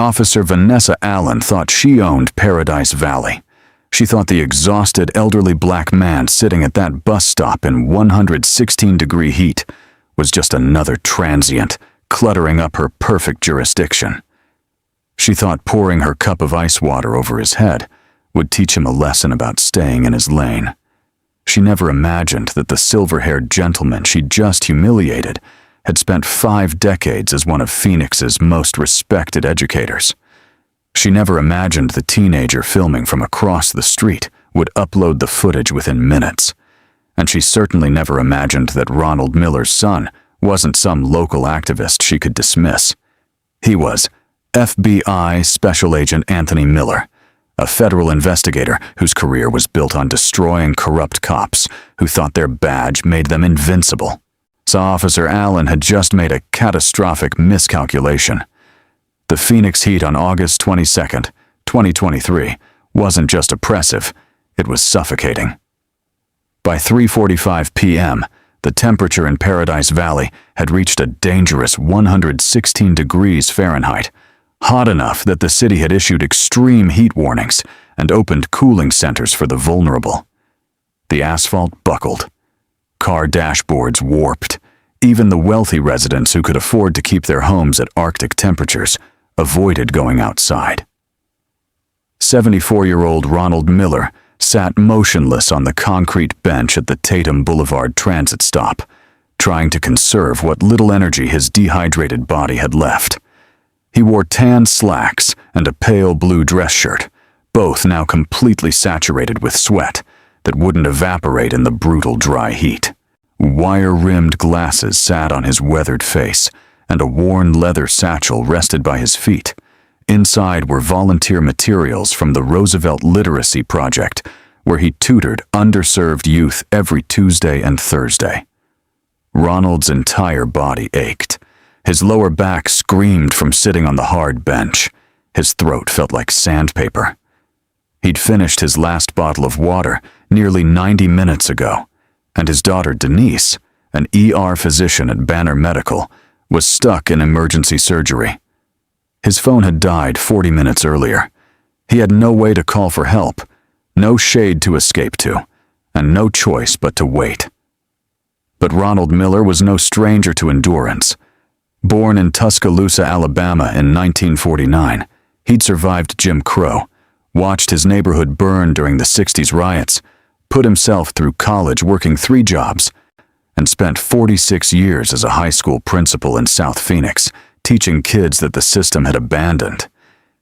Officer Vanessa Allen thought she owned Paradise Valley. She thought the exhausted elderly black man sitting at that bus stop in 116-degree heat was just another transient, cluttering up her perfect jurisdiction. She thought pouring her cup of ice water over his head would teach him a lesson about staying in his lane. She never imagined that the silver-haired gentleman she'd just humiliated had spent 5 decades as one of Phoenix's most respected educators. She never imagined the teenager filming from across the street would upload the footage within minutes. And she certainly never imagined that Ronald Miller's son wasn't some local activist she could dismiss. He was FBI Special Agent Anthony Miller, a federal investigator whose career was built on destroying corrupt cops who thought their badge made them invincible. So Officer Allen had just made a catastrophic miscalculation. The Phoenix heat on August 22, 2023, wasn't just oppressive, it was suffocating. By 3:45 p.m., the temperature in Paradise Valley had reached a dangerous 116 degrees Fahrenheit, hot enough that the city had issued extreme heat warnings and opened cooling centers for the vulnerable. The asphalt buckled. Car dashboards warped. Even the wealthy residents who could afford to keep their homes at Arctic temperatures avoided going outside. 74-year-old Ronald Miller sat motionless on the concrete bench at the Tatum Boulevard transit stop, trying to conserve what little energy his dehydrated body had left. He wore tan slacks and a pale blue dress shirt, both now completely saturated with sweat that wouldn't evaporate in the brutal dry heat. Wire-rimmed glasses sat on his weathered face, and a worn leather satchel rested by his feet. Inside were volunteer materials from the Roosevelt Literacy Project, where he tutored underserved youth every Tuesday and Thursday. Ronald's entire body ached. His lower back screamed from sitting on the hard bench. His throat felt like sandpaper. He'd finished his last bottle of water nearly 90 minutes ago, and his daughter Denise, an ER physician at Banner Medical, was stuck in emergency surgery. His phone had died 40 minutes earlier. He had no way to call for help, no shade to escape to, and no choice but to wait. But Ronald Miller was no stranger to endurance. Born in Tuscaloosa, Alabama in 1949, he'd survived Jim Crow, watched his neighborhood burn during the 60s riots, put himself through college working 3 jobs, and spent 46 years as a high school principal in South Phoenix, teaching kids that the system had abandoned.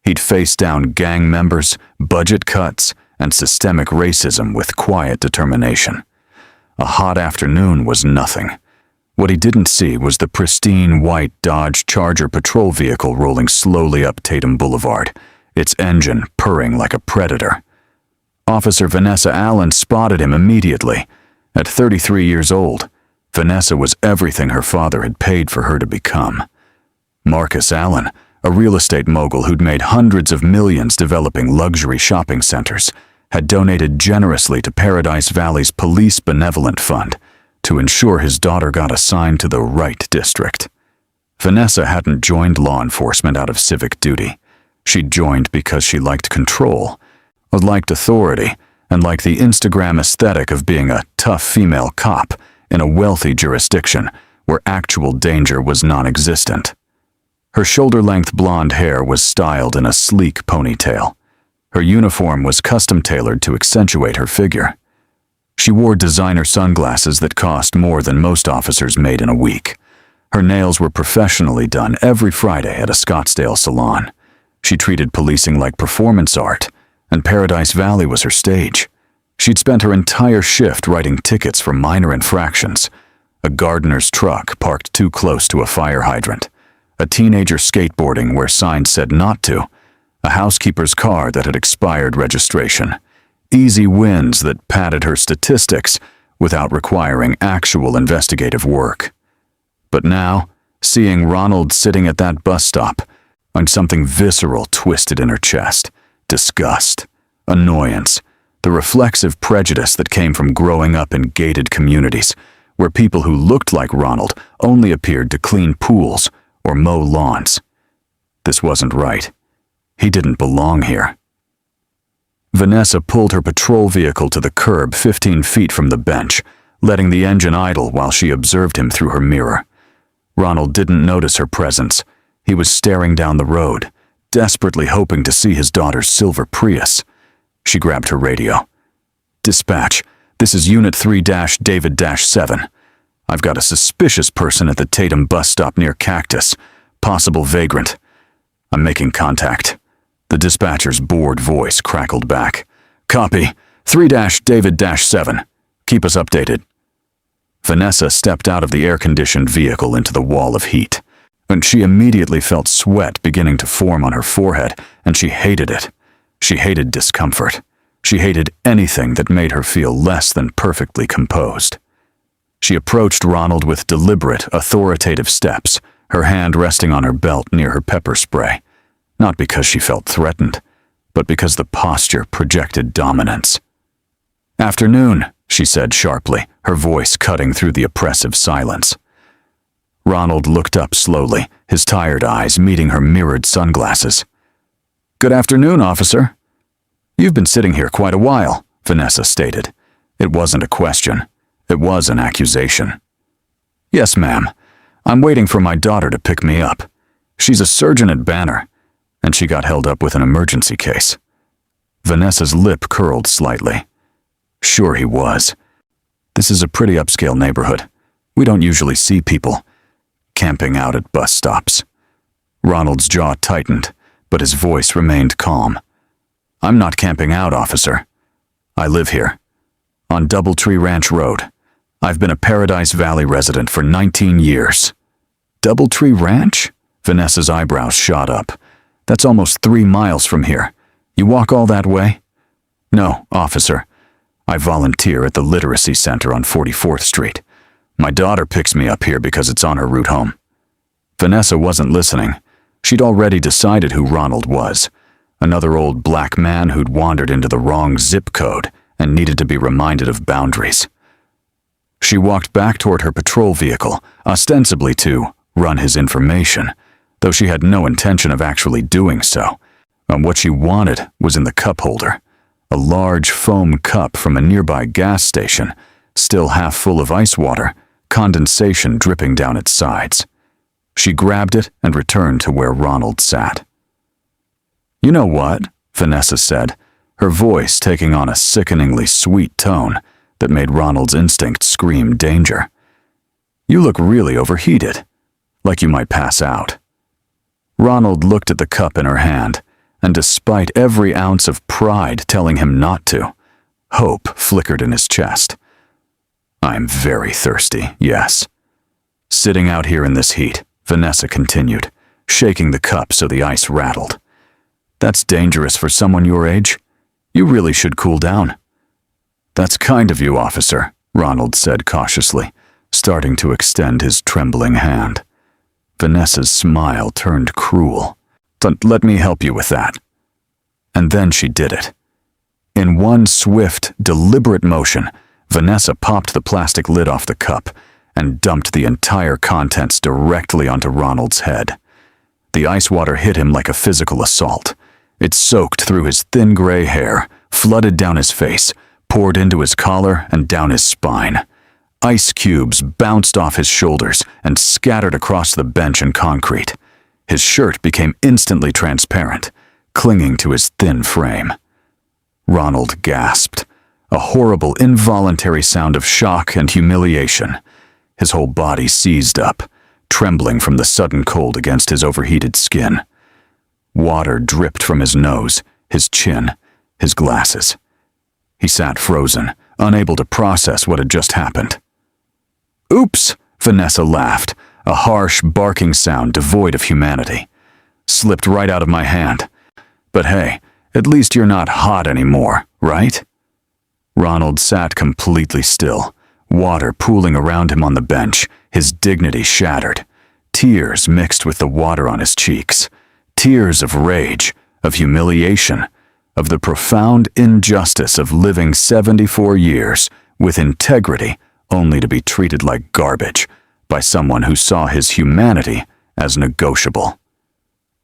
He'd faced down gang members, budget cuts, and systemic racism with quiet determination. A hot afternoon was nothing. What he didn't see was the pristine white Dodge Charger patrol vehicle rolling slowly up Tatum Boulevard, its engine purring like a predator. Officer Vanessa Allen spotted him immediately. At 33 years old, Vanessa was everything her father had paid for her to become. Marcus Allen, a real estate mogul who'd made hundreds of millions developing luxury shopping centers, had donated generously to Paradise Valley's Police Benevolent Fund to ensure his daughter got assigned to the right district. Vanessa hadn't joined law enforcement out of civic duty. She'd joined because she liked control, liked authority, and liked the Instagram aesthetic of being a tough female cop in a wealthy jurisdiction where actual danger was non-existent. Her shoulder-length blonde hair was styled in a sleek ponytail. Her uniform was custom-tailored to accentuate her figure. She wore designer sunglasses that cost more than most officers made in a week. Her nails were professionally done every Friday at a Scottsdale salon. She treated policing like performance art, and Paradise Valley was her stage. She'd spent her entire shift writing tickets for minor infractions: a gardener's truck parked too close to a fire hydrant, a teenager skateboarding where signs said not to, a housekeeper's car that had expired registration. Easy wins that padded her statistics without requiring actual investigative work. But now, seeing Ronald sitting at that bus stop, and something visceral twisted in her chest: disgust, annoyance, the reflexive prejudice that came from growing up in gated communities where people who looked like Ronald only appeared to clean pools or mow lawns. This wasn't right. He didn't belong here. Vanessa pulled her patrol vehicle to the curb 15 feet from the bench, letting the engine idle while she observed him through her mirror. Ronald didn't notice her presence. He was staring down the road, desperately hoping to see his daughter's silver Prius. She grabbed her radio. "Dispatch, this is Unit 3-David-7. I've got a suspicious person at the Tatum bus stop near Cactus. Possible vagrant. I'm making contact." The dispatcher's bored voice crackled back. "Copy. 3-David-7. Keep us updated." Vanessa stepped out of the air-conditioned vehicle into the wall of heat, and she immediately felt sweat beginning to form on her forehead, and she hated it. She hated discomfort. She hated anything that made her feel less than perfectly composed. She approached Ronald with deliberate, authoritative steps, her hand resting on her belt near her pepper spray, not because she felt threatened, but because the posture projected dominance. "Afternoon," she said sharply, her voice cutting through the oppressive silence. Ronald looked up slowly, his tired eyes meeting her mirrored sunglasses. "Good afternoon, officer." "You've been sitting here quite a while," Vanessa stated. It wasn't a question. It was an accusation. "Yes, ma'am. I'm waiting for my daughter to pick me up. She's a surgeon at Banner, and she got held up with an emergency case." Vanessa's lip curled slightly. Sure he was. This is a pretty upscale neighborhood. We don't usually see people camping out at bus stops. Ronald's jaw tightened, but his voice remained calm. "I'm not camping out, officer. I live here, on Doubletree Ranch Road. I've been a Paradise Valley resident for 19 years. Doubletree Ranch? Vanessa's eyebrows shot up. That's almost 3 miles from here. You walk all that way? No, officer. I volunteer at the Literacy Center on 44th Street. My daughter picks me up here because it's on her route home. Vanessa wasn't listening. She'd already decided who Ronald was. Another old black man who'd wandered into the wrong zip code and needed to be reminded of boundaries. She walked back toward her patrol vehicle, ostensibly to run his information, though she had no intention of actually doing so. And what she wanted was in the cup holder, a large foam cup from a nearby gas station, still half full of ice water, condensation dripping down its sides. She grabbed it and returned to where Ronald sat. "You know what?" Vanessa said, her voice taking on a sickeningly sweet tone that made Ronald's instinct scream danger. "You look really overheated, like you might pass out." Ronald looked at the cup in her hand, and despite every ounce of pride telling him not to, hope flickered in his chest. "I'm very thirsty, yes." Sitting out here in this heat, Vanessa continued, shaking the cup so the ice rattled. "That's dangerous for someone your age. You really should cool down." "That's kind of you, officer," Ronald said cautiously, starting to extend his trembling hand. Vanessa's smile turned cruel. "Let me help you with that." And then she did it. In one swift, deliberate motion, Vanessa popped the plastic lid off the cup and dumped the entire contents directly onto Ronald's head. The ice water hit him like a physical assault. It soaked through his thin gray hair, flooded down his face, poured into his collar and down his spine. Ice cubes bounced off his shoulders and scattered across the bench and concrete. His shirt became instantly transparent, clinging to his thin frame. Ronald gasped, a horrible, involuntary sound of shock and humiliation. His whole body seized up, trembling from the sudden cold against his overheated skin. Water dripped from his nose, his chin, his glasses. He sat frozen, unable to process what had just happened. "Oops," Vanessa laughed, a harsh, barking sound devoid of humanity. "Slipped right out of my hand. But hey, at least you're not hot anymore, right?" Ronald sat completely still, water pooling around him on the bench, his dignity shattered. Tears mixed with the water on his cheeks. Tears of rage, of humiliation, of the profound injustice of living 74 years with integrity only to be treated like garbage by someone who saw his humanity as negotiable.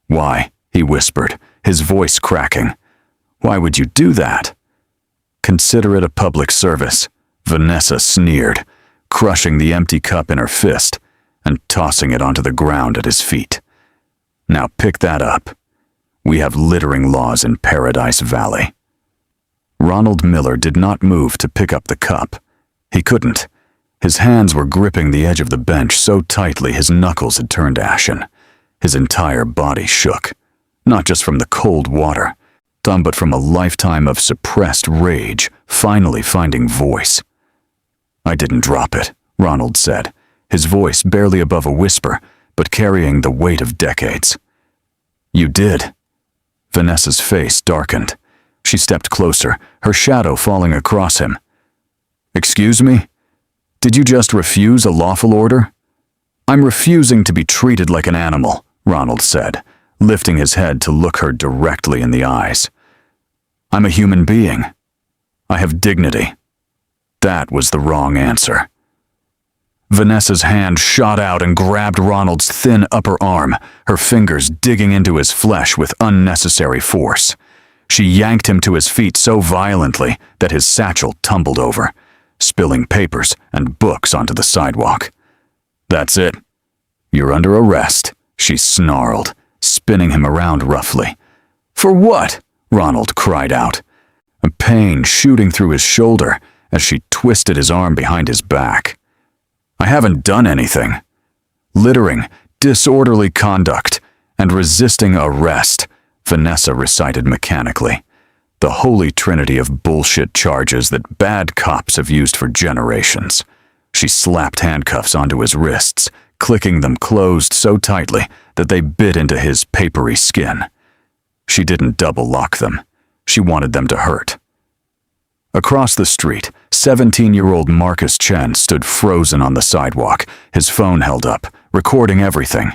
"Why?" he whispered, his voice cracking. "Why would you do that?" "Consider it a public service," Vanessa sneered, crushing the empty cup in her fist and tossing it onto the ground at his feet. "Now pick that up. We have littering laws in Paradise Valley." Ronald Miller did not move to pick up the cup. He couldn't. His hands were gripping the edge of the bench so tightly his knuckles had turned ashen. His entire body shook, not just from the cold water, but from a lifetime of suppressed rage finally finding voice. "I didn't drop it," Ronald said, his voice barely above a whisper, but carrying the weight of decades. "You did." Vanessa's face darkened. She stepped closer, her shadow falling across him. "Excuse me? Did you just refuse a lawful order?" "I'm refusing to be treated like an animal," Ronald said, lifting his head to look her directly in the eyes. "I'm a human being. I have dignity." That was the wrong answer. Vanessa's hand shot out and grabbed Ronald's thin upper arm, her fingers digging into his flesh with unnecessary force. She yanked him to his feet so violently that his satchel tumbled over, spilling papers and books onto the sidewalk. "That's it. You're under arrest," she snarled, spinning him around roughly. "For what?" Ronald cried out, a pain shooting through his shoulder as she twisted his arm behind his back. "I haven't done anything." "Littering, disorderly conduct, and resisting arrest," Vanessa recited mechanically. The holy trinity of bullshit charges that bad cops have used for generations. She slapped handcuffs onto his wrists, clicking them closed so tightly that they bit into his papery skin. She didn't double lock them. She wanted them to hurt. Across the street, 17-year-old Marcus Chen stood frozen on the sidewalk, his phone held up, recording everything.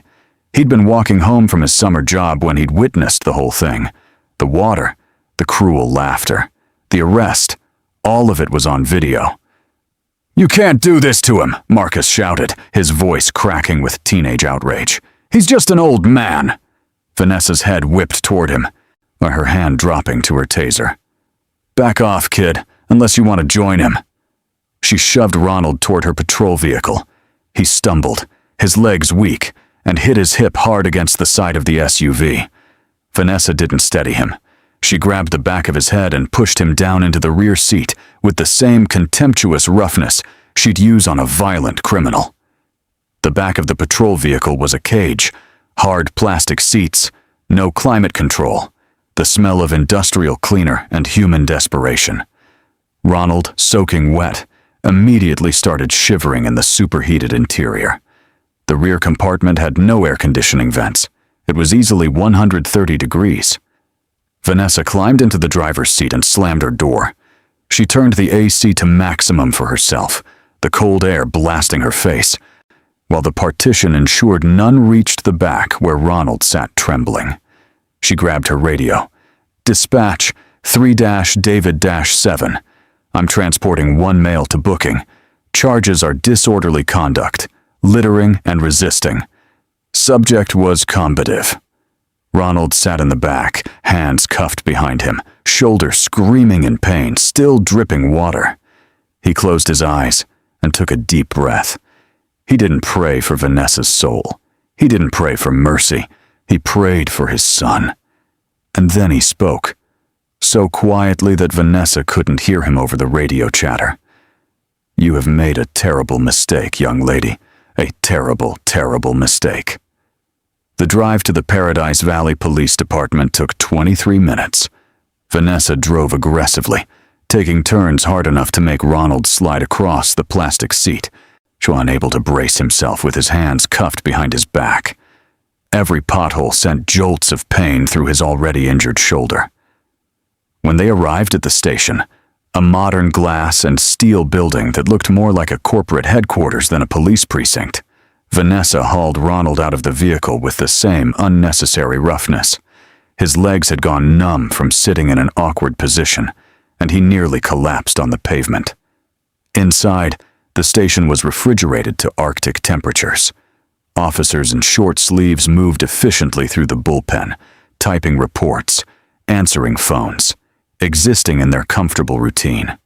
He'd been walking home from his summer job when he'd witnessed the whole thing. The water, the cruel laughter, the arrest, all of it was on video. "You can't do this to him," Marcus shouted, his voice cracking with teenage outrage. "He's just an old man." Vanessa's head whipped toward him, her hand dropping to her taser. "Back off, kid, unless you want to join him." She shoved Ronald toward her patrol vehicle. He stumbled, his legs weak, and hit his hip hard against the side of the SUV. Vanessa didn't steady him. She grabbed the back of his head and pushed him down into the rear seat with the same contemptuous roughness she'd use on a violent criminal. The back of the patrol vehicle was a cage, hard plastic seats, no climate control, the smell of industrial cleaner and human desperation. Ronald, soaking wet, immediately started shivering in the superheated interior. The rear compartment had no air conditioning vents. It was easily 130 degrees. Vanessa climbed into the driver's seat and slammed her door. She turned the AC to maximum for herself, the cold air blasting her face, while the partition ensured none reached the back where Ronald sat trembling. She grabbed her radio. "Dispatch, 3-David-7. I'm transporting one male to booking. Charges are disorderly conduct, littering, and resisting. Subject was combative." Ronald sat in the back, hands cuffed behind him, shoulder screaming in pain, still dripping water. He closed his eyes and took a deep breath. He didn't pray for Vanessa's soul. He didn't pray for mercy. He prayed for his son. And then he spoke, so quietly that Vanessa couldn't hear him over the radio chatter. "You have made a terrible mistake, young lady. A terrible, terrible mistake." The drive to the Paradise Valley Police Department took 23 minutes. Vanessa drove aggressively, taking turns hard enough to make Ronald slide across the plastic seat, unable to brace himself with his hands cuffed behind his back. Every pothole sent jolts of pain through his already injured shoulder. When they arrived at the station, a modern glass and steel building that looked more like a corporate headquarters than a police precinct, Vanessa hauled Ronald out of the vehicle with the same unnecessary roughness. His legs had gone numb from sitting in an awkward position, and he nearly collapsed on the pavement. Inside, the station was refrigerated to Arctic temperatures. Officers in short sleeves moved efficiently through the bullpen, typing reports, answering phones, existing in their comfortable routine.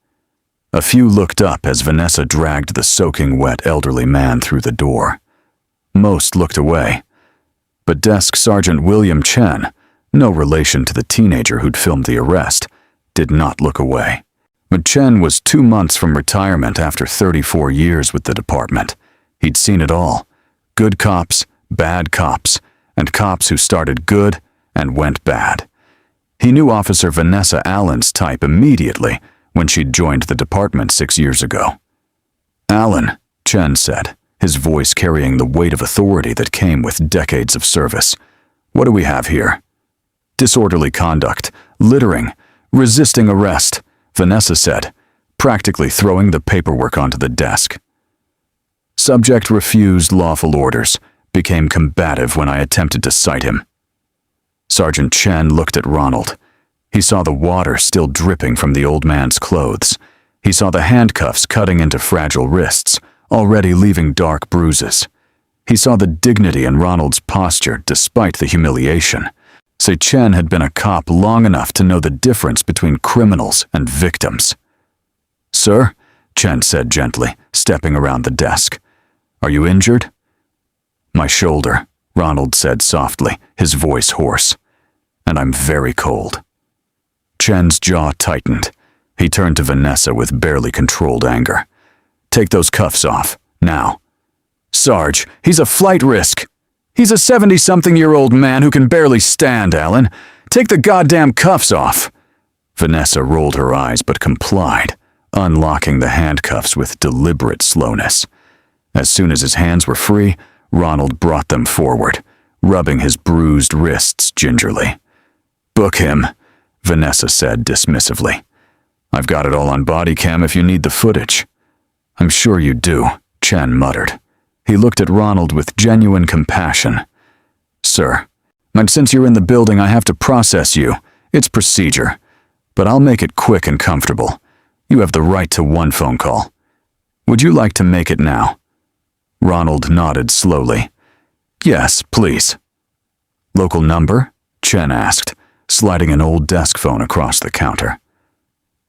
A few looked up as Vanessa dragged the soaking wet elderly man through the door. Most looked away. But Desk Sergeant William Chen, no relation to the teenager who'd filmed the arrest, did not look away. But Chen was 2 months from retirement after 34 years with the department. He'd seen it all. Good cops, bad cops, and cops who started good and went bad. He knew Officer Vanessa Allen's type immediately when she'd joined the department 6 years ago. "Allen," Chen said, his voice carrying the weight of authority that came with decades of service. "What do we have here?" "Disorderly conduct, littering, resisting arrest," Vanessa said, practically throwing the paperwork onto the desk. "Subject refused lawful orders, became combative when I attempted to cite him." Sergeant Chen looked at Ronald. He saw the water still dripping from the old man's clothes. He saw the handcuffs cutting into fragile wrists, already leaving dark bruises. He saw the dignity in Ronald's posture despite the humiliation. Say Chen had been a cop long enough to know the difference between criminals and victims. "Sir," Chen said gently, stepping around the desk. "Are you injured?" "My shoulder," Ronald said softly, his voice hoarse. "And I'm very cold." Chen's jaw tightened. He turned to Vanessa with barely controlled anger. "Take those cuffs off, now." "Sarge, he's a flight risk. He's a 70-something-year-old man who can barely stand, Allen. Take the goddamn cuffs off." Vanessa rolled her eyes but complied, unlocking the handcuffs with deliberate slowness. As soon as his hands were free, Ronald brought them forward, rubbing his bruised wrists gingerly. "Book him," Vanessa said dismissively. "I've got it all on body cam if you need the footage." "I'm sure you do," Chen muttered. He looked at Ronald with genuine compassion. "Sir, and since you're in the building, I have to process you. It's procedure. But I'll make it quick and comfortable. You have the right to one phone call. Would you like to make it now?" Ronald nodded slowly. "Yes, please." "Local number?" Chen asked, sliding an old desk phone across the counter.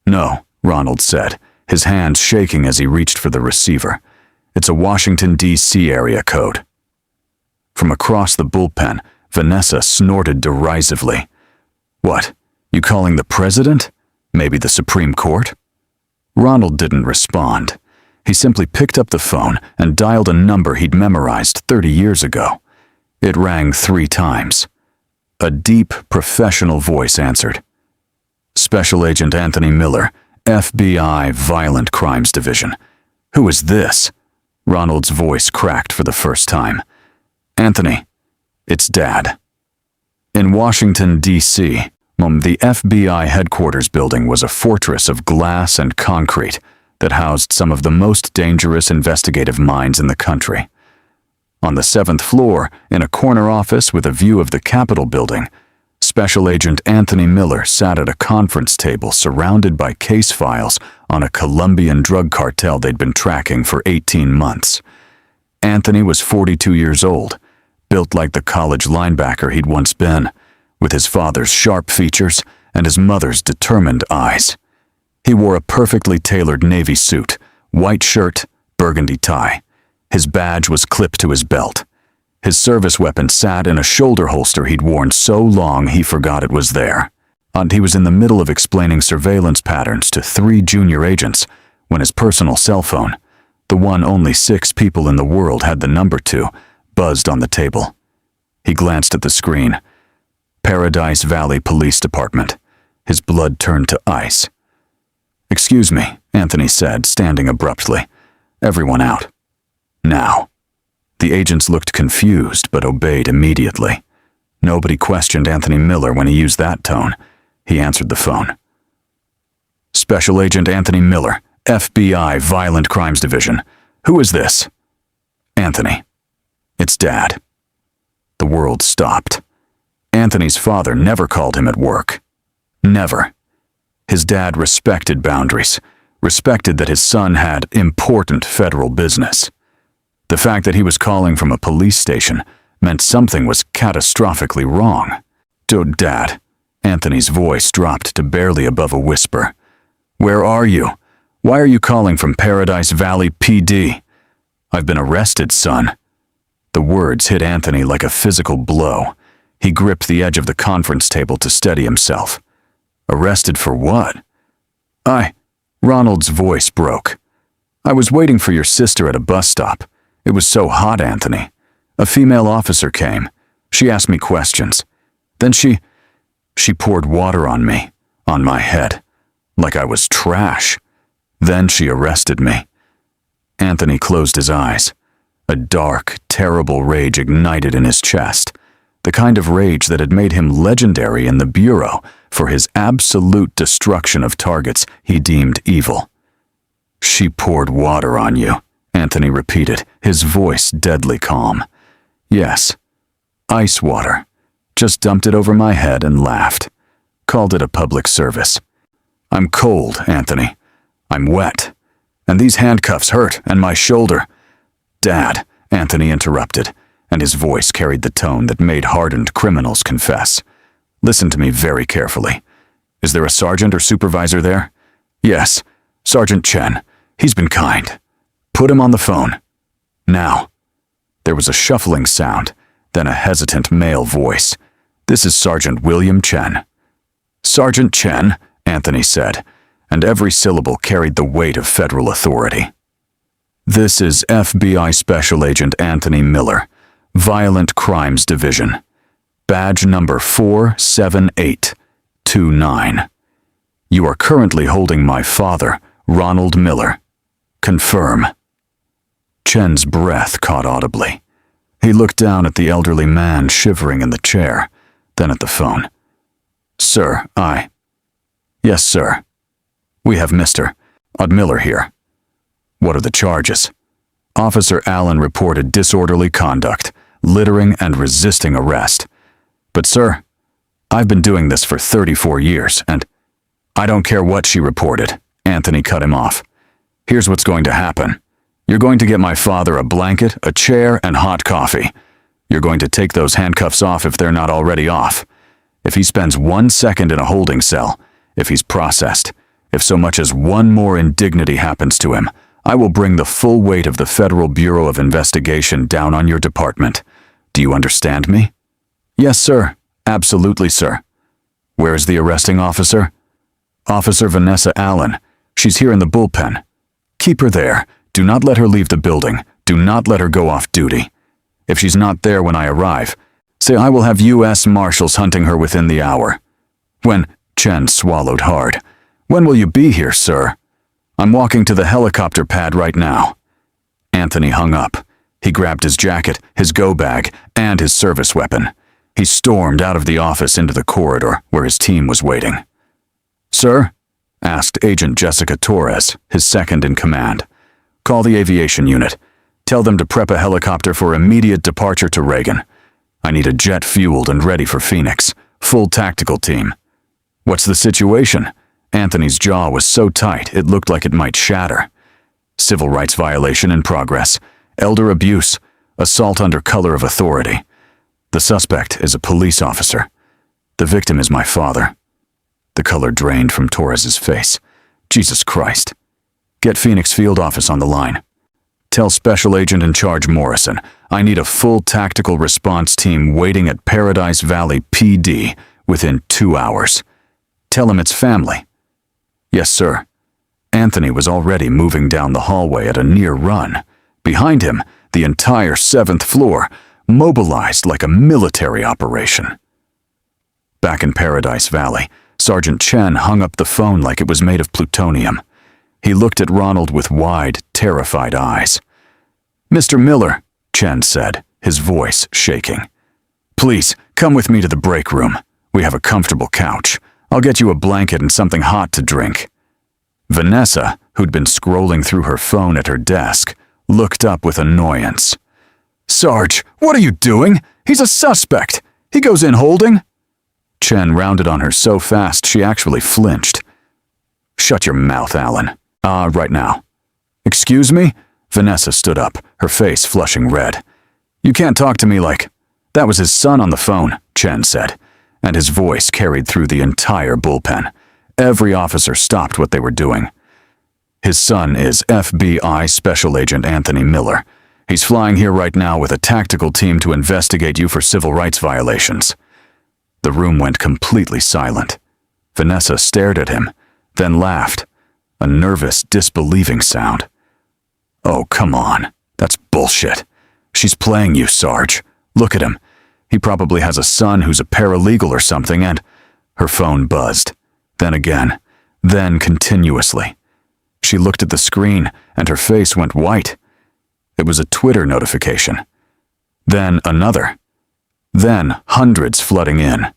"No," Ronald said, his hands shaking as he reached for the receiver. "It's a Washington, D.C. area code." From across the bullpen, Vanessa snorted derisively. "What, you calling the president? Maybe the Supreme Court?" Ronald didn't respond. He simply picked up the phone and dialed a number he'd memorized 30 years ago. It rang 3 times. A deep, professional voice answered. "Special Agent Anthony Miller, FBI Violent Crimes Division." "Who is this?" Ronald's voice cracked for the first time. "Anthony, it's Dad." In Washington, D.C., the FBI headquarters building was a fortress of glass and concrete that housed some of the most dangerous investigative minds in the country. On the 7th floor, in a corner office with a view of the Capitol building, Special Agent Anthony Miller sat at a conference table surrounded by case files on a Colombian drug cartel they'd been tracking for 18 months. Anthony was 42 years old, built like the college linebacker he'd once been, with his father's sharp features and his mother's determined eyes. He wore a perfectly tailored navy suit, white shirt, burgundy tie. His badge was clipped to his belt. His service weapon sat in a shoulder holster he'd worn so long he forgot it was there. And he was in the middle of explaining surveillance patterns to 3 junior agents when his personal cell phone, the one only 6 people in the world had the number to, buzzed on the table. He glanced at the screen. Paradise Valley Police Department. His blood turned to ice. "Excuse me," Anthony said, standing abruptly. "Everyone out. Now." The agents looked confused but obeyed immediately. Nobody questioned Anthony Miller when he used that tone. He answered the phone. "Special Agent Anthony Miller, FBI Violent Crimes Division. Who is this?" "Anthony. It's Dad." The world stopped. Anthony's father never called him at work. Never. His dad respected boundaries, respected that his son had important federal business. The fact that he was calling from a police station meant something was catastrophically wrong. Dad. Anthony's voice dropped to barely above a whisper. Where are you? Why are you calling from Paradise Valley PD? I've been arrested, son. The words hit Anthony like a physical blow. He gripped the edge of the conference table to steady himself. Arrested for what? Ronald's voice broke. I was waiting for your sister at a bus stop. It was so hot, Anthony. A female officer came. She asked me questions. Then she poured water on me, on my head, like I was trash. Then she arrested me. Anthony closed his eyes. A dark, terrible rage ignited in his chest, the kind of rage that had made him legendary in the Bureau for his absolute destruction of targets he deemed evil. She poured water on you, Anthony repeated, his voice deadly calm. Yes, ice water. Just dumped it over my head and laughed. Called it a public service. I'm cold, Anthony. I'm wet. And these handcuffs hurt, and my shoulder. Dad, Anthony interrupted, and his voice carried the tone that made hardened criminals confess. Listen to me very carefully. Is there a sergeant or supervisor there? Yes, Sergeant Chen. He's been kind. Put him on the phone. Now. There was a shuffling sound, then a hesitant male voice. This is Sergeant William Chen. Sergeant Chen, Anthony said, and every syllable carried the weight of federal authority. This is FBI Special Agent Anthony Miller, Violent Crimes Division. Badge number 47829. You are currently holding my father, Ronald Miller. Confirm. Chen's breath caught audibly. He looked down at the elderly man shivering in the chair, then at the phone. Sir, Yes, sir. We have Mr. Miller here. What are the charges? Officer Allen reported disorderly conduct, littering, and resisting arrest. But sir, I've been doing this for 34 years, and I don't care what she reported. Anthony cut him off. Here's what's going to happen. You're going to get my father a blanket, a chair, and hot coffee. You're going to take those handcuffs off if they're not already off. If he spends 1 second in a holding cell, if he's processed, if so much as one more indignity happens to him, I will bring the full weight of the Federal Bureau of Investigation down on your department. Do you understand me? Yes, sir. Absolutely, sir. Where is the arresting officer? Officer Vanessa Allen. She's here in the bullpen. Keep her there. Do not let her leave the building. Do not let her go off duty. If she's not there when I arrive, say I will have U.S. Marshals hunting her within the hour. When? Chen swallowed hard. When will you be here, sir? I'm walking to the helicopter pad right now. Anthony hung up. He grabbed his jacket, his go bag, and his service weapon. He stormed out of the office into the corridor where his team was waiting. Sir? Asked Agent Jessica Torres, his second in command. Call the aviation unit. Tell them to prep a helicopter for immediate departure to Reagan. I need a jet fueled and ready for Phoenix. Full tactical team. What's the situation? Anthony's jaw was so tight it looked like it might shatter. Civil rights violation in progress. Elder abuse. Assault under color of authority. The suspect is a police officer. The victim is my father. The color drained from Torres's face. Jesus Christ. Get Phoenix Field Office on the line. Tell Special Agent in Charge Morrison, I need a full tactical response team waiting at Paradise Valley PD within 2 hours. Tell him it's family. Yes, sir. Anthony was already moving down the hallway at a near run. Behind him, the entire 7th floor, mobilized like a military operation. Back in Paradise Valley, Sergeant Chen hung up the phone like it was made of plutonium. He looked at Ronald with wide, terrified eyes. Mr. Miller, Chen said, his voice shaking. Please, come with me to the break room. We have a comfortable couch. I'll get you a blanket and something hot to drink. Vanessa, who'd been scrolling through her phone at her desk, looked up with annoyance. Sarge, what are you doing? He's a suspect. He goes in holding. Chen rounded on her so fast she actually flinched. Shut your mouth, Allen. Right now. Excuse me? Vanessa stood up, her face flushing red. You can't talk to me like... That was his son on the phone, Chen said. and his voice carried through the entire bullpen. Every officer stopped what they were doing. His son is FBI Special Agent Anthony Miller. He's flying here right now with a tactical team to investigate you for civil rights violations. The room went completely silent. Vanessa stared at him, then laughed, a nervous, disbelieving sound. Oh, come on. That's bullshit. She's playing you, Sarge. Look at him. He probably has a son who's a paralegal or something, and her phone buzzed. Then again. Then continuously. She looked at the screen, and her face went white. It was a Twitter notification. Then another. Then hundreds flooding in.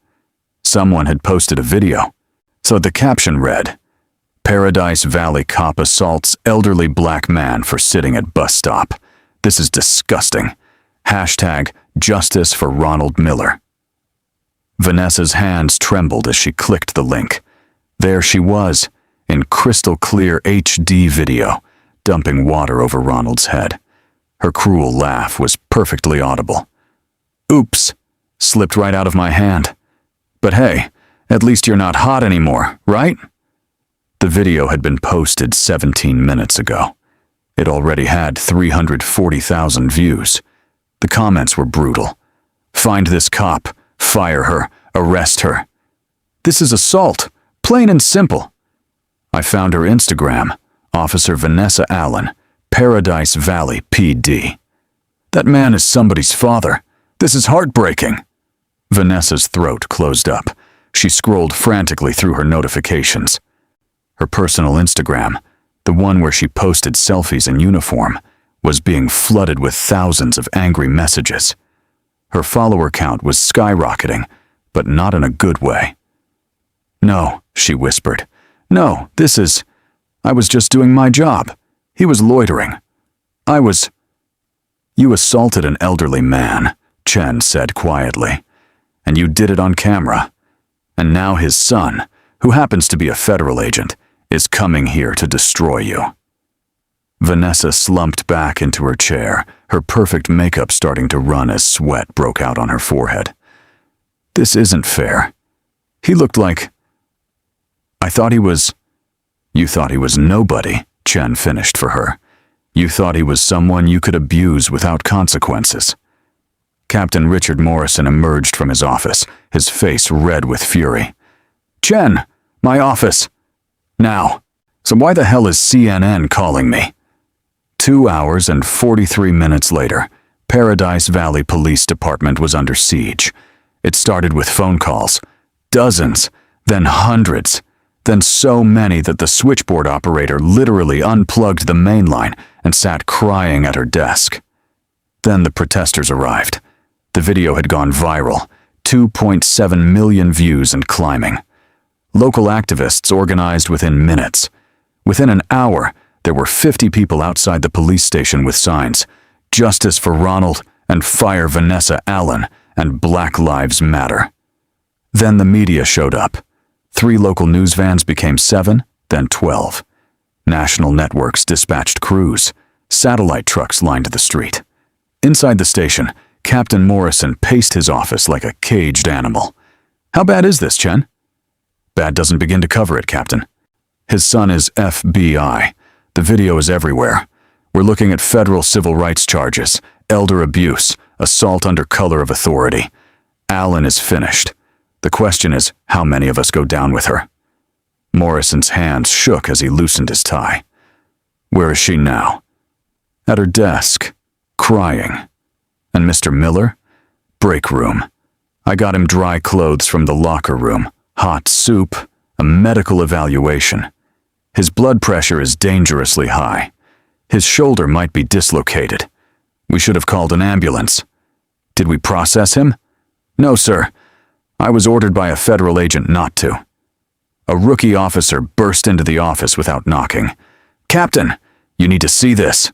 Someone had posted a video. So the caption read, "Paradise Valley cop assaults elderly black man for sitting at bus stop. This is disgusting. Hashtag justice for Ronald Miller." Vanessa's hands trembled as she clicked the link. There she was, in crystal clear HD video, dumping water over Ronald's head. Her cruel laugh was perfectly audible. "Oops, slipped right out of my hand. But hey, at least you're not hot anymore, right?" The video had been posted 17 minutes ago. It already had 340,000 views. The comments were brutal. "Find this cop, fire her, arrest her. This is assault, plain and simple." I found her Instagram, Officer Vanessa Allen, Paradise Valley PD. "That man is somebody's father. This is heartbreaking." Vanessa's throat closed up. She scrolled frantically through her notifications. Her personal Instagram, the one where she posted selfies in uniform, was being flooded with thousands of angry messages. Her follower count was skyrocketing, but not in a good way. "No," she whispered. "No, I was just doing my job. He was loitering. You assaulted an elderly man," Chen said quietly. "And you did it on camera. And now his son, who happens to be a federal agent, is coming here to destroy you." Vanessa slumped back into her chair, her perfect makeup starting to run as sweat broke out on her forehead. "This isn't fair. He looked like... You thought he was nobody," Chen finished for her. "You thought he was someone you could abuse without consequences." Captain Richard Morrison emerged from his office, his face red with fury. "Chen, my office. Now. So why the hell is CNN calling me?" 2 hours and 43 minutes later, Paradise Valley Police Department was under siege. It started with phone calls. Dozens, then hundreds, then so many that the switchboard operator literally unplugged the main line and sat crying at her desk. Then the protesters arrived. The video had gone viral, 2.7 million views and climbing. Local activists organized within minutes. Within an hour, there were 50 people outside the police station with signs, "Justice for Ronald" and "Fire Vanessa Allen" and "Black Lives Matter." Then the media showed up. 3 local news vans became 7, then 12. National networks dispatched crews. Satellite trucks lined the street. Inside the station, Captain Morrison paced his office like a caged animal. "How bad is this, Chen?" "Bad doesn't begin to cover it, Captain. His son is FBI. The video is everywhere. We're looking at federal civil rights charges, elder abuse, assault under color of authority. Allen is finished. The question is, how many of us go down with her?" Morrison's hands shook as he loosened his tie. "Where is she now?" "At her desk, crying." "And Mr. Miller?" "Break room. I got him dry clothes from the locker room, hot soup, a medical evaluation. His blood pressure is dangerously high. His shoulder might be dislocated. We should have called an ambulance." "Did we process him?" "No, sir. I was ordered by a federal agent not to." A rookie officer burst into the office without knocking. "Captain, you need to see this."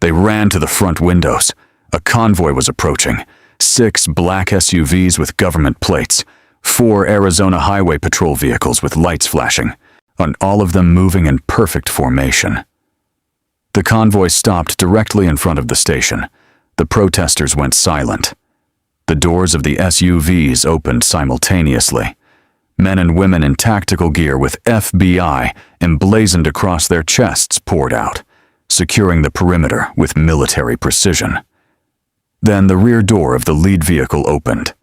They ran to the front windows. A convoy was approaching. 6 black SUVs with government plates. 4 Arizona Highway Patrol vehicles with lights flashing, and all of them moving in perfect formation. The convoy stopped directly in front of the station. The protesters went silent. The doors of the SUVs opened simultaneously. Men and women in tactical gear with FBI emblazoned across their chests poured out, securing the perimeter with military precision. Then the rear door of the lead vehicle opened.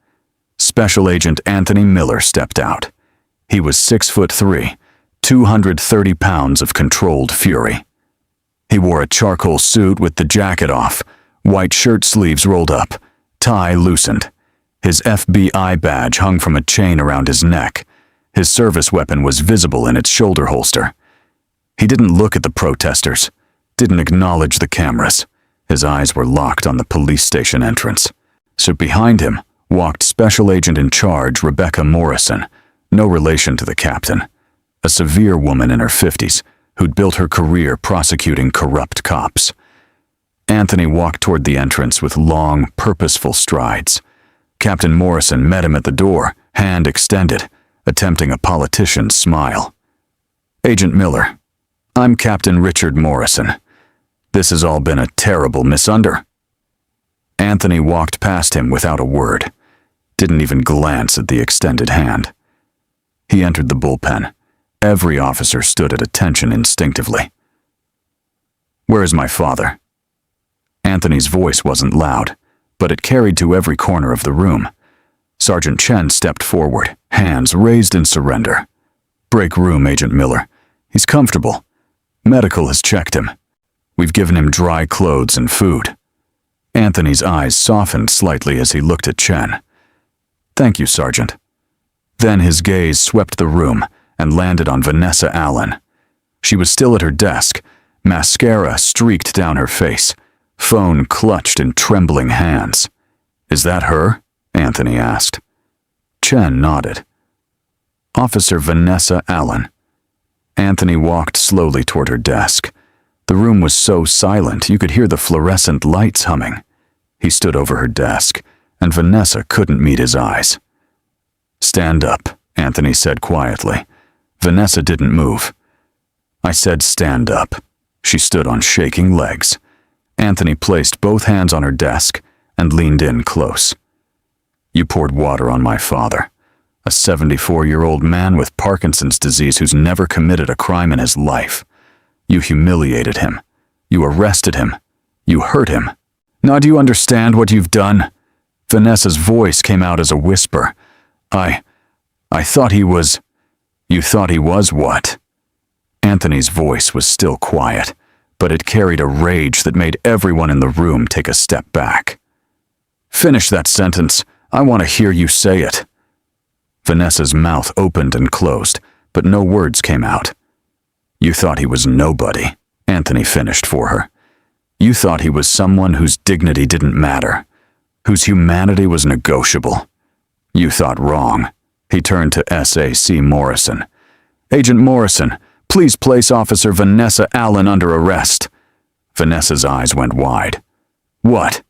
Special Agent Anthony Miller stepped out. He was 6'3", 230 pounds of controlled fury. He wore a charcoal suit with the jacket off, white shirt sleeves rolled up, tie loosened. His FBI badge hung from a chain around his neck. His service weapon was visible in its shoulder holster. He didn't look at the protesters, didn't acknowledge the cameras. His eyes were locked on the police station entrance. So behind him walked Special Agent in Charge Rebecca Morrison, no relation to the captain, a severe woman in her 50s who'd built her career prosecuting corrupt cops. Anthony walked toward the entrance with long, purposeful strides. Captain Morrison met him at the door, hand extended, attempting a politician's smile. "Agent Miller, I'm Captain Richard Morrison. This has all been a terrible misunder." Anthony walked past him without a word, didn't even glance at the extended hand. He entered the bullpen. Every officer stood at attention instinctively. "Where is my father?" Anthony's voice wasn't loud, but it carried to every corner of the room. Sergeant Chen stepped forward, hands raised in surrender. "Break room, Agent Miller. He's comfortable. Medical has checked him. We've given him dry clothes and food." Anthony's eyes softened slightly as he looked at Chen. "Thank you, Sergeant." Then his gaze swept the room and landed on Vanessa Allen. She was still at her desk, mascara streaked down her face, phone clutched in trembling hands. "Is that her?" Anthony asked. Chen nodded. "Officer Vanessa Allen." Anthony walked slowly toward her desk. The room was so silent you could hear the fluorescent lights humming. He stood over her desk, and Vanessa couldn't meet his eyes. "Stand up," Anthony said quietly. Vanessa didn't move. "I said stand up." She stood on shaking legs. Anthony placed both hands on her desk and leaned in close. "You poured water on my father, a 74-year-old man with Parkinson's disease who's never committed a crime in his life. You humiliated him. You arrested him. You hurt him. Now do you understand what you've done?" Vanessa's voice came out as a whisper. I thought he was..." "You thought he was what?" Anthony's voice was still quiet, but it carried a rage that made everyone in the room take a step back. "Finish that sentence. I want to hear you say it." Vanessa's mouth opened and closed, but no words came out. "You thought he was nobody," Anthony finished for her. "You thought he was someone whose dignity didn't matter, whose humanity was negotiable. You thought wrong." He turned to SAC Morrison. "Agent Morrison, please place Officer Vanessa Allen under arrest." Vanessa's eyes went wide. "What?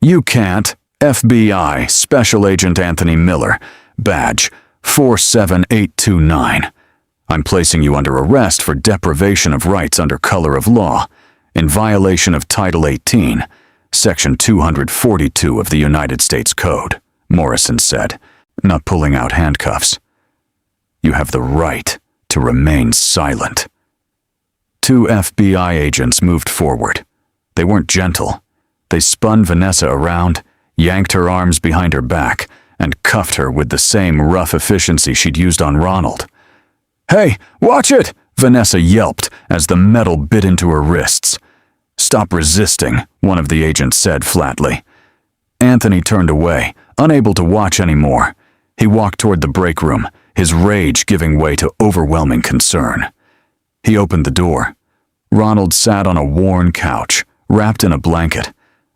You can't. FBI, Special Agent Anthony Miller, badge 47829. I'm placing you under arrest for deprivation of rights under color of law, in violation of Title 18, Section 242 of the United States Code," Morrison said, not pulling out handcuffs. "You have the right to remain silent." Two FBI agents moved forward. They weren't gentle. They spun Vanessa around, yanked her arms behind her back, and cuffed her with the same rough efficiency she'd used on Ronald. "Hey, watch it!" Vanessa yelped as the metal bit into her wrists. "Stop resisting," one of the agents said flatly. Anthony turned away, unable to watch anymore. He walked toward the break room, his rage giving way to overwhelming concern. He opened the door. Ronald sat on a worn couch, wrapped in a blanket,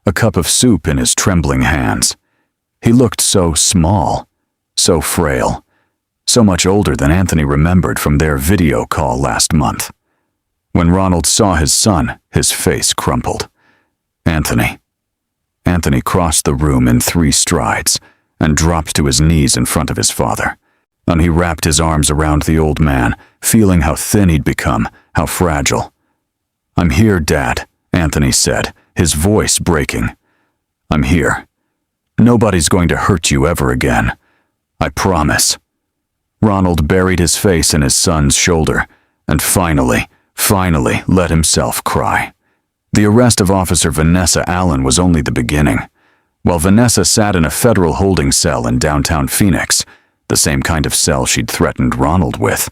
a cup of soup in his trembling hands. He looked so small, so frail, so much older than Anthony remembered from their video call last month. When Ronald saw his son, his face crumpled. Anthony crossed the room in 3 strides and dropped to his knees in front of his father. And he wrapped his arms around the old man, feeling how thin he'd become, how fragile. "I'm here, Dad," Anthony said, his voice breaking. "I'm here. Nobody's going to hurt you ever again. I promise." Ronald buried his face in his son's shoulder and finally let himself cry. The arrest of Officer Vanessa Allen was only the beginning. While Vanessa sat in a federal holding cell in downtown Phoenix, the same kind of cell she'd threatened Ronald with,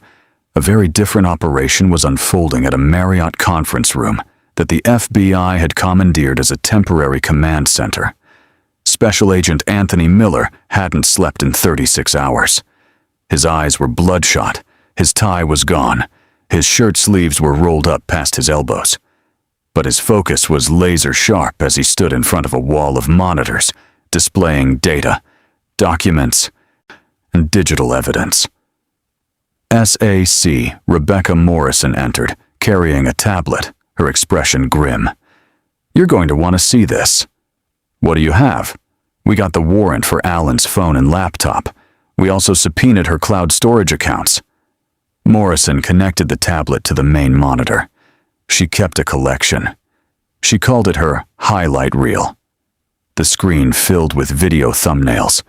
a very different operation was unfolding at a Marriott conference room that the FBI had commandeered as a temporary command center. Special Agent Anthony Miller hadn't slept in 36 hours. His eyes were bloodshot, his tie was gone, his shirt sleeves were rolled up past his elbows. But his focus was laser sharp as he stood in front of a wall of monitors, displaying data, documents, and digital evidence. SAC Rebecca Morrison entered, carrying a tablet, her expression grim. "You're going to want to see this." "What do you have?" "We got the warrant for Allen's phone and laptop. We also subpoenaed her cloud storage accounts." Morrison connected the tablet to the main monitor. She kept a collection. She called it her highlight reel. The screen filled with video thumbnails,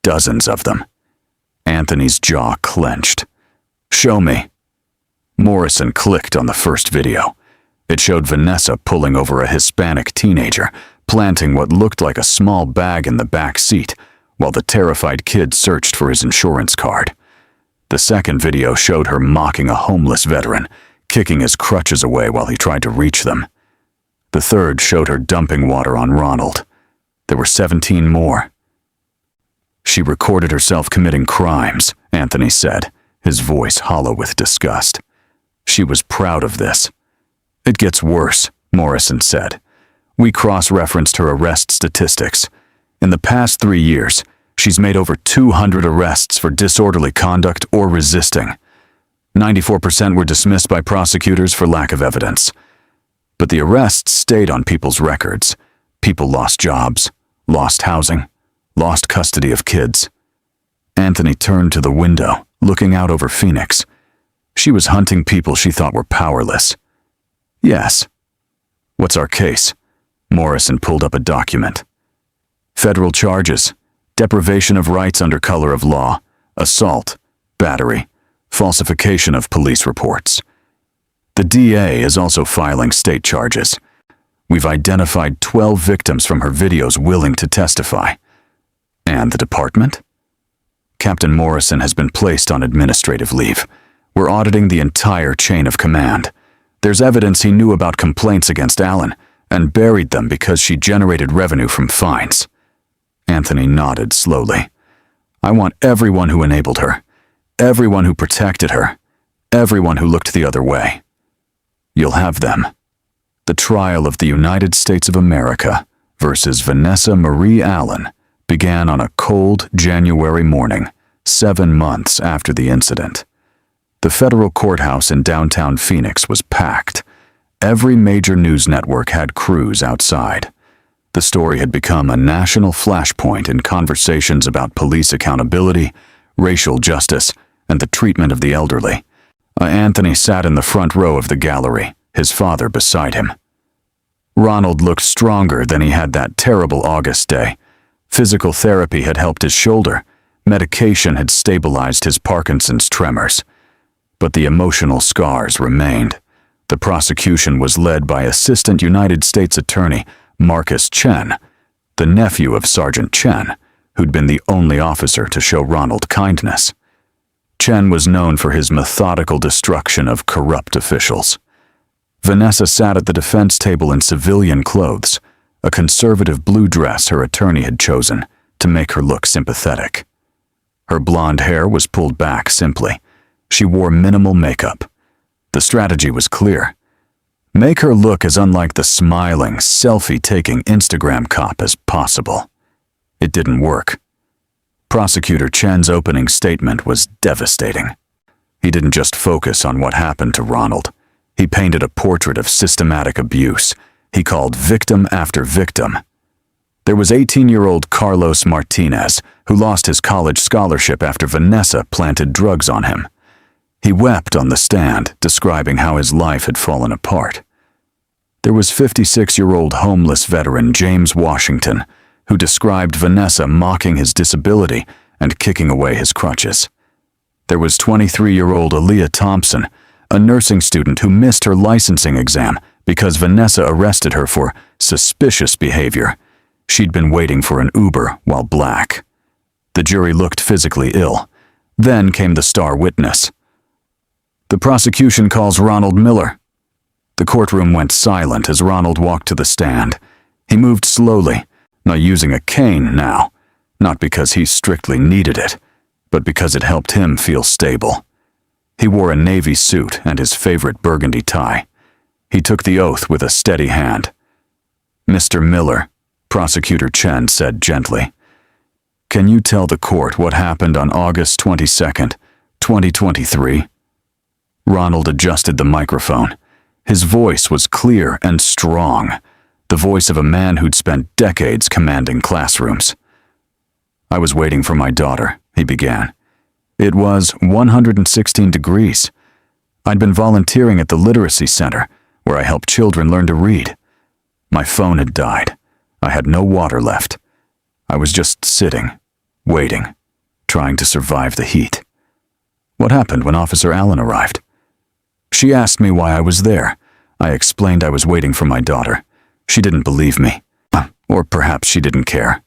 dozens of them. Anthony's jaw clenched. "Show me." Morrison clicked on the first video. It showed Vanessa pulling over a Hispanic teenager, planting what looked like a small bag in the back seat, while the terrified kid searched for his insurance card. The second video showed her mocking a homeless veteran, kicking his crutches away while he tried to reach them. The third showed her dumping water on Ronald. There were 17 more. "She recorded herself committing crimes," Anthony said, his voice hollow with disgust. "She was proud of this." "It gets worse," Morrison said. "We cross-referenced her arrest statistics. In the past 3 years, she's made over 200 arrests for disorderly conduct or resisting. 94% were dismissed by prosecutors for lack of evidence. But the arrests stayed on people's records. People lost jobs, lost housing, lost custody of kids." Anthony turned to the window, looking out over Phoenix. "She was hunting people she thought were powerless." "Yes." "What's our case?" Morrison pulled up a document. "Federal charges, deprivation of rights under color of law, assault, battery, falsification of police reports. The DA is also filing state charges. We've identified 12 victims from her videos willing to testify." "And the department?" "Captain Morrison has been placed on administrative leave. We're auditing the entire chain of command. There's evidence he knew about complaints against Allen and buried them because she generated revenue from fines." Anthony nodded slowly. "I want everyone who enabled her, everyone who protected her, everyone who looked the other way. You'll have them. The trial of the United States of America versus Vanessa Marie Allen began on a cold January morning, 7 months after the incident. The federal courthouse in downtown Phoenix was packed. Every major news network had crews outside. The story had become a national flashpoint in conversations about police accountability, racial justice, and the treatment of the elderly. Anthony sat in the front row of the gallery, his father beside him. Ronald looked stronger than he had that terrible August day. Physical therapy had helped his shoulder. Medication had stabilized his Parkinson's tremors. But the emotional scars remained. The prosecution was led by Assistant United States Attorney Marcus Chen, the nephew of Sergeant Chen, who'd been the only officer to show Ronald kindness. Chen was known for his methodical destruction of corrupt officials. Vanessa sat at the defense table in civilian clothes, a conservative blue dress her attorney had chosen to make her look sympathetic. Her blonde hair was pulled back simply. She wore minimal makeup. The strategy was clear. Make her look as unlike the smiling, selfie-taking Instagram cop as possible. It didn't work. Prosecutor Chen's opening statement was devastating. He didn't just focus on what happened to Ronald. He painted a portrait of systematic abuse. He called victim after victim. There was 18-year-old Carlos Martinez, who lost his college scholarship after Vanessa planted drugs on him. He wept on the stand, describing how his life had fallen apart. There was 56-year-old homeless veteran James Washington, who described Vanessa mocking his disability and kicking away his crutches. There was 23-year-old Aaliyah Thompson, a nursing student who missed her licensing exam because Vanessa arrested her for suspicious behavior. She'd been waiting for an Uber while black. The jury looked physically ill. Then came the star witness. "The prosecution calls Ronald Miller." The courtroom went silent as Ronald walked to the stand. He moved slowly, not using a cane now, not because he strictly needed it, but because it helped him feel stable. He wore a navy suit and his favorite burgundy tie. He took the oath with a steady hand. "Mr. Miller," Prosecutor Chen said gently, "can you tell the court what happened on August 22nd, 2023? Ronald adjusted the microphone. His voice was clear and strong, the voice of a man who'd spent decades commanding classrooms. "I was waiting for my daughter," he began. "It was 116 degrees. I'd been volunteering at the literacy center, where I help children learn to read. My phone had died. I had no water left. I was just sitting, waiting, trying to survive the heat. What happened when Officer Allen arrived? She asked me why I was there. I explained I was waiting for my daughter. She didn't believe me. Or perhaps she didn't care."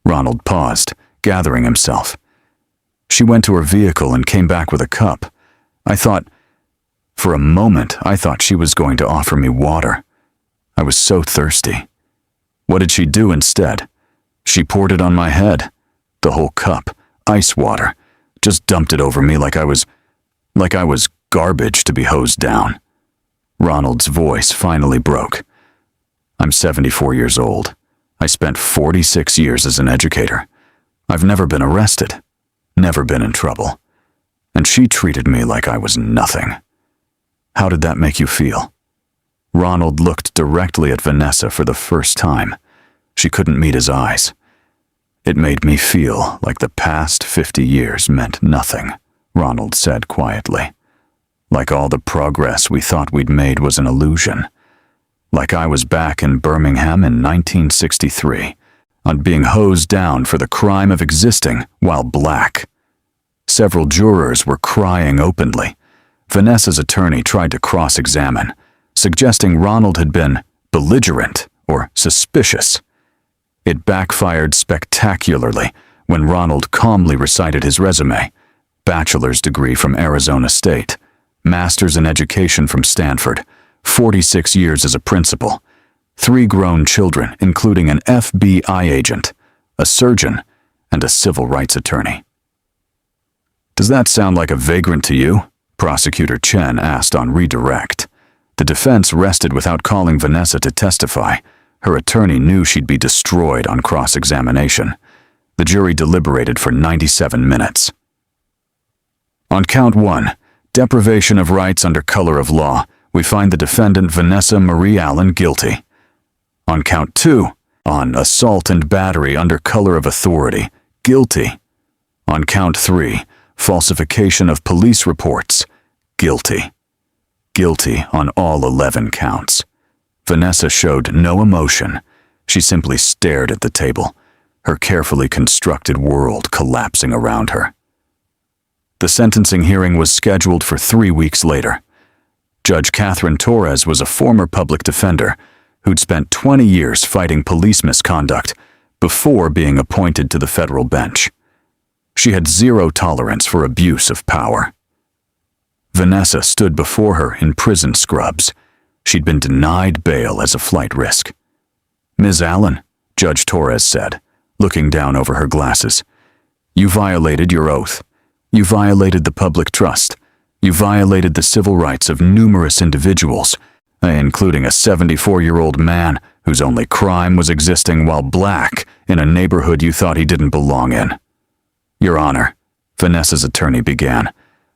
Ronald paused, gathering himself. "She went to her vehicle and came back with a cup. For a moment, I thought she was going to offer me water. I was so thirsty. What did she do instead? She poured it on my head. The whole cup, ice water, just dumped it over me like I was garbage to be hosed down." Ronald's voice finally broke. "I'm 74 years old. I spent 46 years as an educator. I've never been arrested, never been in trouble. And she treated me like I was nothing. How did that make you feel?" Ronald looked directly at Vanessa for the first time. She couldn't meet his eyes. "It made me feel like the past 50 years meant nothing," Ronald said quietly. "Like all the progress we thought we'd made was an illusion. Like I was back in Birmingham in 1963, on being hosed down for the crime of existing while black." Several jurors were crying openly. Vanessa's attorney tried to cross-examine, suggesting Ronald had been belligerent or suspicious. It backfired spectacularly when Ronald calmly recited his resume: bachelor's degree from Arizona State, master's in education from Stanford, 46 years as a principal, 3 grown children, including an FBI agent, a surgeon, and a civil rights attorney. "Does that sound like a vagrant to you?" Prosecutor Chen asked on redirect. The defense rested without calling Vanessa to testify. Her attorney knew she'd be destroyed on cross-examination. The jury deliberated for 97 minutes. On count 1, deprivation of rights under color of law, we find the defendant Vanessa Marie Allen guilty. On count 2, on assault and battery under color of authority, guilty. On count 3, falsification of police reports, guilty. Guilty on all 11 counts. Vanessa showed no emotion. She simply stared at the table, her carefully constructed world collapsing around her. The sentencing hearing was scheduled for 3 weeks later. Judge Catherine Torres was a former public defender who'd spent 20 years fighting police misconduct before being appointed to the federal bench. She had zero tolerance for abuse of power. Vanessa stood before her in prison scrubs. She'd been denied bail as a flight risk. "Ms. Allen," Judge Torres said, looking down over her glasses, "you violated your oath. You violated the public trust. You violated the civil rights of numerous individuals, including a 74-year-old man whose only crime was existing while black in a neighborhood you thought he didn't belong in." "Your Honor," Vanessa's attorney began,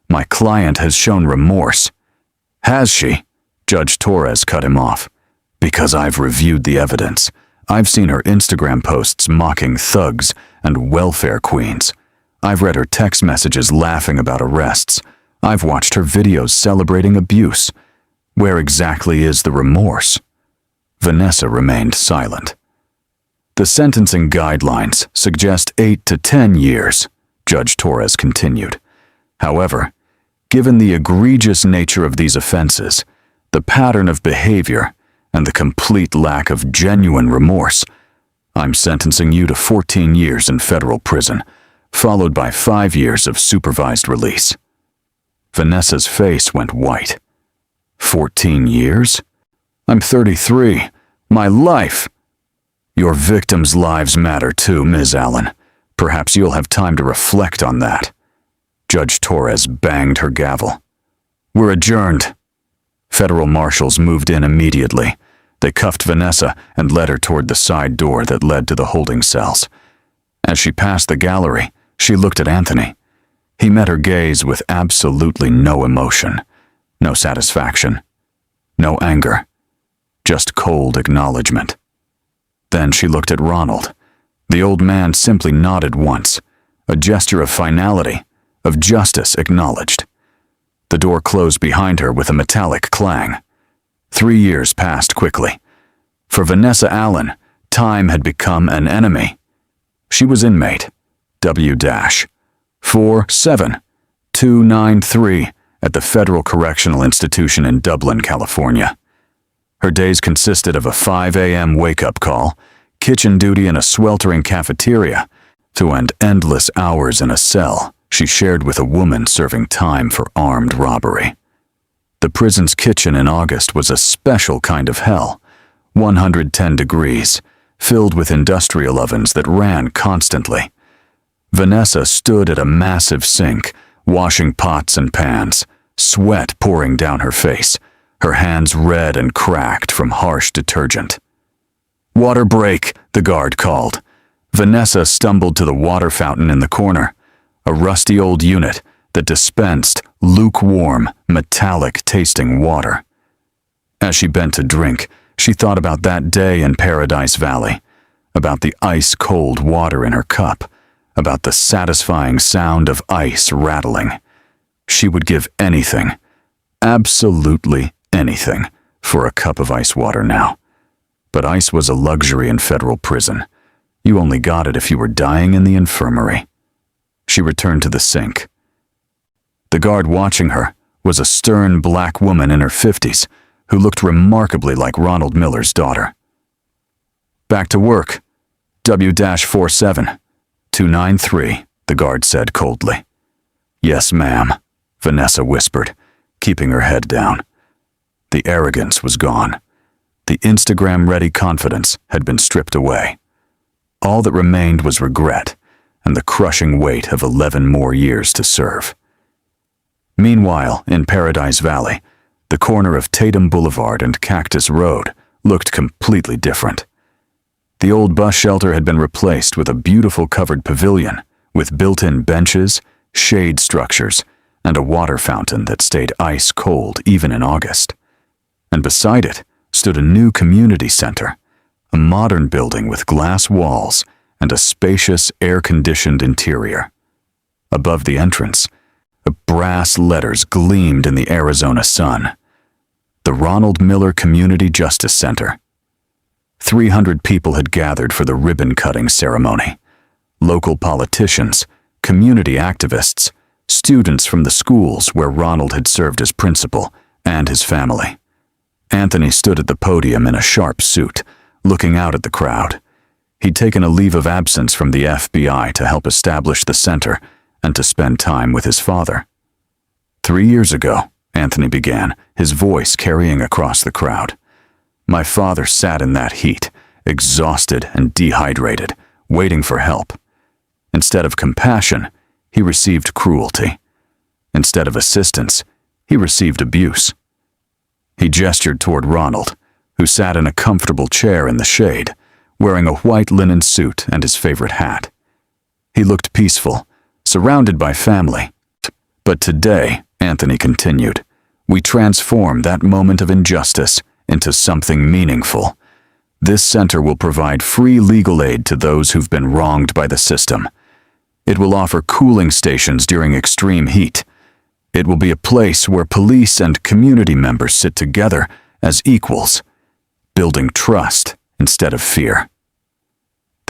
"my client has shown remorse." "Has she?" Judge Torres cut him off. "Because I've reviewed the evidence. I've seen her Instagram posts mocking thugs and welfare queens. I've read her text messages laughing about arrests. I've watched her videos celebrating abuse. Where exactly is the remorse?" Vanessa remained silent. The sentencing guidelines suggest 8 to 10 years, Judge Torres continued. However, given the egregious nature of these offenses, the pattern of behavior, and the complete lack of genuine remorse, I'm sentencing you to 14 years in federal prison, followed by 5 years of supervised release. Vanessa's face went white. 14 years? I'm 33. My life! Your victims' lives matter too, Ms. Allen. Perhaps you'll have time to reflect on that. Judge Torres banged her gavel. We're adjourned. Federal marshals moved in immediately. They cuffed Vanessa and led her toward the side door that led to the holding cells. As she passed the gallery, she looked at Anthony. He met her gaze with absolutely no emotion, no satisfaction, no anger, just cold acknowledgement. Then she looked at Ronald. The old man simply nodded once, a gesture of finality, of justice acknowledged. The door closed behind her with a metallic clang. 3 years passed quickly. For Vanessa Allen, time had become an enemy. She was inmate W-47293 at the Federal Correctional Institution in Dublin, California. Her days consisted of a 5 a.m. wake-up call, kitchen duty in a sweltering cafeteria, to end endless hours in a cell she shared with a woman serving time for armed robbery. The prison's kitchen in August was a special kind of hell, 110 degrees, filled with industrial ovens that ran constantly. Vanessa stood at a massive sink, washing pots and pans, sweat pouring down her face, her hands red and cracked from harsh detergent. "Water break," the guard called. Vanessa stumbled to the water fountain in the corner, a rusty old unit that dispensed lukewarm, metallic-tasting water. As she bent to drink, she thought about that day in Paradise Valley, about the ice-cold water in her cup, about the satisfying sound of ice rattling. She would give anything, absolutely anything, for a cup of ice water now. But ice was a luxury in federal prison. You only got it if you were dying in the infirmary. She returned to the sink. The guard watching her was a stern black woman in her 50s who looked remarkably like Ronald Miller's daughter. "Back to work. W-47293, the guard said coldly. "Yes, ma'am," Vanessa whispered, keeping her head down. The arrogance was gone. The Instagram-ready confidence had been stripped away. All that remained was regret and the crushing weight of 11 more years to serve. Meanwhile, in Paradise Valley, the corner of Tatum Boulevard and Cactus Road looked completely different. The old bus shelter had been replaced with a beautiful covered pavilion with built-in benches, shade structures, and a water fountain that stayed ice cold even in August. And beside it stood a new community center, a modern building with glass walls and a spacious, air-conditioned interior. Above the entrance, brass letters gleamed in the Arizona sun. The Ronald Miller Community Justice Center. 300 people had gathered for the ribbon-cutting ceremony. Local politicians, community activists, students from the schools where Ronald had served as principal, and his family. Anthony stood at the podium in a sharp suit, looking out at the crowd. He'd taken a leave of absence from the FBI to help establish the center and to spend time with his father. 3 years ago, Anthony began, his voice carrying across the crowd. My father sat in that heat, exhausted and dehydrated, waiting for help. Instead of compassion, he received cruelty. Instead of assistance, he received abuse. He gestured toward Ronald, who sat in a comfortable chair in the shade, wearing a white linen suit and his favorite hat. He looked peaceful, surrounded by family. But today, Anthony continued, we transform that moment of injustice into something meaningful. This center will provide free legal aid to those who've been wronged by the system. It will offer cooling stations during extreme heat. It will be a place where police and community members sit together as equals, building trust instead of fear.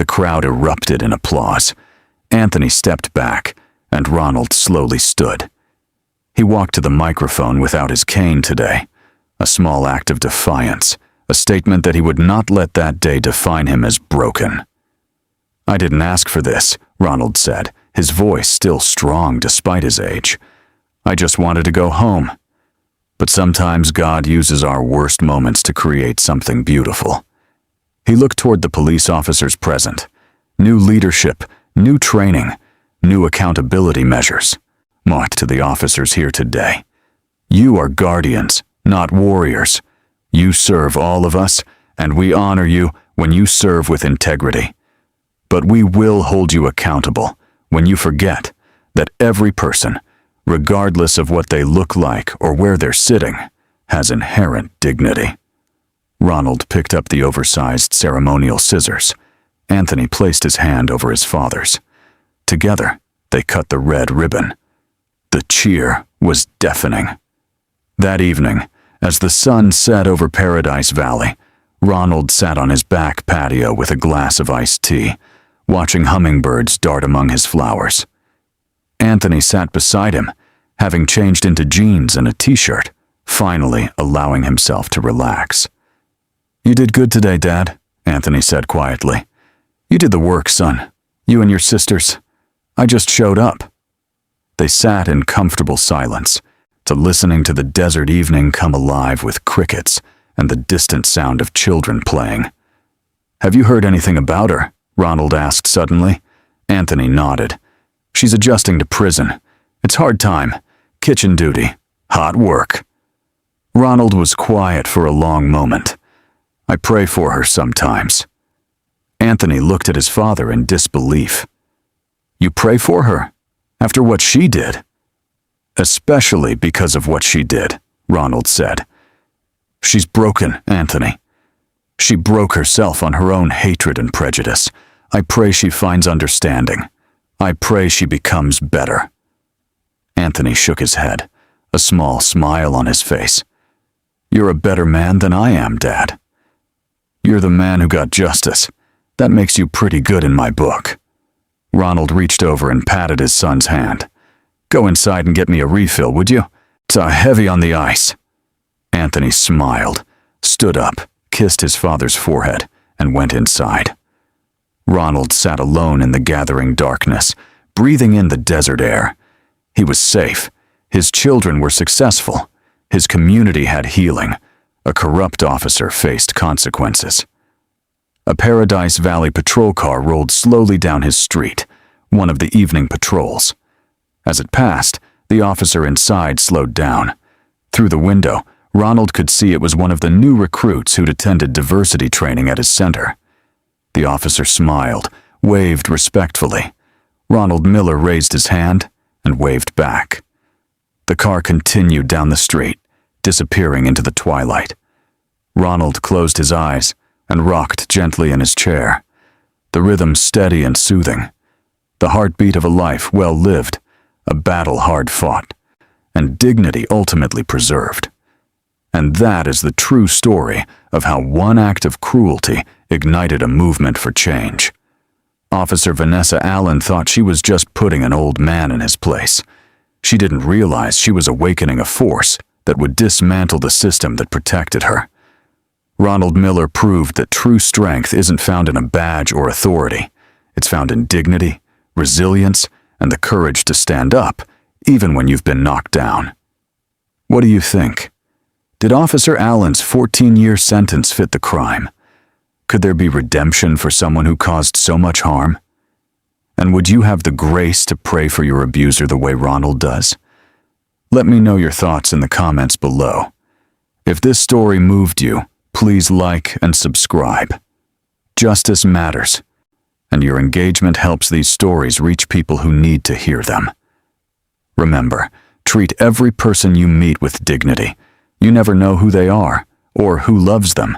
The crowd erupted in applause. Anthony stepped back, and Ronald slowly stood. He walked to the microphone without his cane today, a small act of defiance, a statement that he would not let that day define him as broken. "I didn't ask for this," Ronald said, his voice still strong despite his age. "I just wanted to go home." But sometimes God uses our worst moments to create something beautiful. He looked toward the police officers present. New leadership, new training, new accountability measures. Marked to the officers here today. You are guardians, not warriors. You serve all of us, and we honor you when you serve with integrity. But we will hold you accountable when you forget that every person, regardless of what they look like or where they're sitting, has inherent dignity. Ronald picked up the oversized ceremonial scissors. Anthony placed his hand over his father's. Together, they cut the red ribbon. The cheer was deafening. That evening, as the sun set over Paradise Valley, Ronald sat on his back patio with a glass of iced tea, watching hummingbirds dart among his flowers. Anthony sat beside him, having changed into jeans and a t-shirt, finally allowing himself to relax. "You did good today, Dad," Anthony said quietly. "You did the work, son. You and your sisters. I just showed up." They sat in comfortable silence, to listening to the desert evening come alive with crickets and the distant sound of children playing. "Have you heard anything about her?" Ronald asked suddenly. Anthony nodded. "She's adjusting to prison. It's hard time. Kitchen duty. Hot work." Ronald was quiet for a long moment. "I pray for her sometimes." Anthony looked at his father in disbelief. "You pray for her? After what she did?" "Especially because of what she did," Ronald said. "She's broken, Anthony. She broke herself on her own hatred and prejudice. I pray she finds understanding. I pray she becomes better." Anthony shook his head, a small smile on his face. "You're a better man than I am, Dad. You're the man who got justice. That makes you pretty good in my book." Ronald reached over and patted his son's hand. "Go inside and get me a refill, would you? It's heavy on the ice." Anthony smiled, stood up, kissed his father's forehead, and went inside. Ronald sat alone in the gathering darkness, breathing in the desert air. He was safe. His children were successful. His community had healing. A corrupt officer faced consequences. A Paradise Valley patrol car rolled slowly down his street, one of the evening patrols. As it passed, the officer inside slowed down. Through the window, Ronald could see it was one of the new recruits who'd attended diversity training at his center. The officer smiled, waved respectfully. Ronald Miller raised his hand and waved back. The car continued down the street, disappearing into the twilight. Ronald closed his eyes and rocked gently in his chair, the rhythm steady and soothing, the heartbeat of a life well lived, a battle hard fought, and dignity ultimately preserved. And that is the true story of how one act of cruelty ignited a movement for change. Officer Vanessa Allen thought she was just putting an old man in his place. She didn't realize she was awakening a force that would dismantle the system that protected her. Ronald Miller proved that true strength isn't found in a badge or authority. It's found in dignity, resilience, and the courage to stand up, even when you've been knocked down. What do you think? Did Officer Allen's 14-year sentence fit the crime? Could there be redemption for someone who caused so much harm? And would you have the grace to pray for your abuser the way Ronald does? Let me know your thoughts in the comments below. If this story moved you, please like and subscribe. Justice matters, and your engagement helps these stories reach people who need to hear them. Remember, treat every person you meet with dignity. You never know who they are or who loves them.